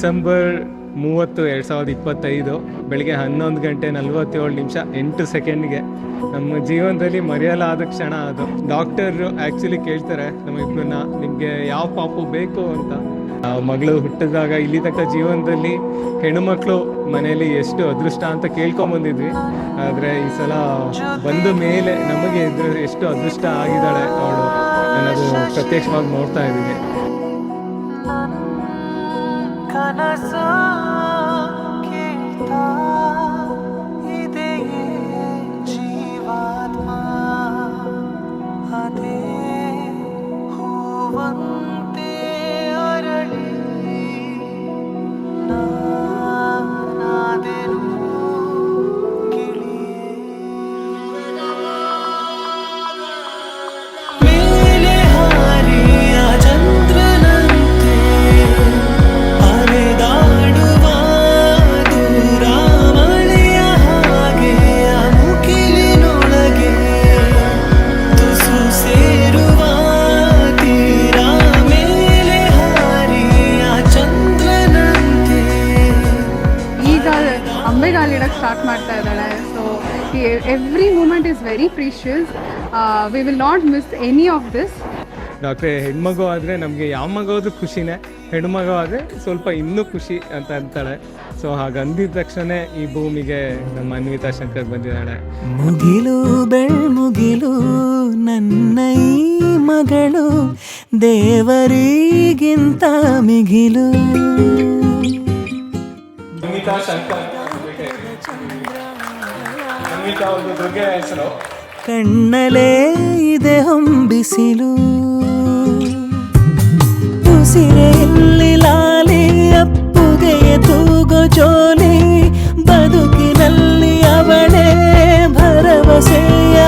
December 30, 2025 ಬೆಳಿಗ್ಗೆ 11:47 8 ಸೆಕೆಂಡ್ಗೆ ನಮ್ಮ ಜೀವನದಲ್ಲಿ ಮರೆಯಲಾದ ಕ್ಷಣ ಅದು. ಡಾಕ್ಟರ್ ಆ್ಯಕ್ಚುಲಿ ಕೇಳ್ತಾರೆ ನಮ್ಮಿಬ್ಬರನ್ನ, ನಿಮಗೆ ಯಾವ ಪಾಪು ಬೇಕು ಅಂತ. ಮಗಳು ಹುಟ್ಟಿದಾಗ ಇಲ್ಲಿ ತನಕ ಜೀವನದಲ್ಲಿ ಹೆಣ್ಣುಮಕ್ಕಳು ಮನೆಯಲ್ಲಿ ಎಷ್ಟು ಅದೃಷ್ಟ ಅಂತ ಕೇಳ್ಕೊಂಬಂದಿದ್ವಿ. ಆದರೆ ಈ ಸಲ ಬಂದ ಮೇಲೆ ನಮಗೆ ಎಷ್ಟು ಅದೃಷ್ಟ ಆಗಿದ್ದಾಳೆ ಅವಳು ಅನ್ನೋದು ಪ್ರತ್ಯಕ್ಷವಾಗಿ ನೋಡ್ತಾ ಇದ್ದೀವಿ. ಅಂಬೆಗಾಲಿಡಕ್ಕೆ ಸ್ಟಾರ್ಟ್ ಮಾಡ್ತಾ ಇದ್ದಾಳೆ. So every moment is very precious. We will not miss any of this. ಡಾಕ್ಟ್ರೆ, ಹೆಣ್ಮಗು ಆದರೆ ನಮಗೆ ಯಾವ ಮಗು ಖುಷಿನೇ, ಹೆಣ್ಮಗು ಆದರೆ ಸ್ವಲ್ಪ ಇನ್ನೂ ಖುಷಿ ಅಂತ ಅಂತಾಳೆ. ಸೊ ಹಾಗಂದಿದ ತಕ್ಷಣ ಈ ಭೂಮಿಗೆ ನಮ್ಮ ಅನ್ವಿತಾ ಶಂಕರ್ ಬಂದಿದ್ದಾಳೆ. ಮುಗಿಲು ಬೆಳ್ಮುಗಿಲು ನನ್ನ ಈ ಮಗಳು ದೇವರಿಗಿಂತ ಮಿಗಿಲು. ಅನ್ವಿತಾ ಶಂಕರ್ ಒಂದು ದುರ್ಗೆ ಹೆಸರು. ಕಣ್ಣಲೇ ಇದೆ ಹೊಂಬಿಸಿಲು, ಉಸಿರೆಯಲ್ಲಿ ಲಾಲಿ ಅಪ್ಪುಗೆ ತೂಗೋ ಜೋಲಿ, ಬದುಕಿನಲ್ಲಿ ಅವಳೇ ಭರವಸೆಯ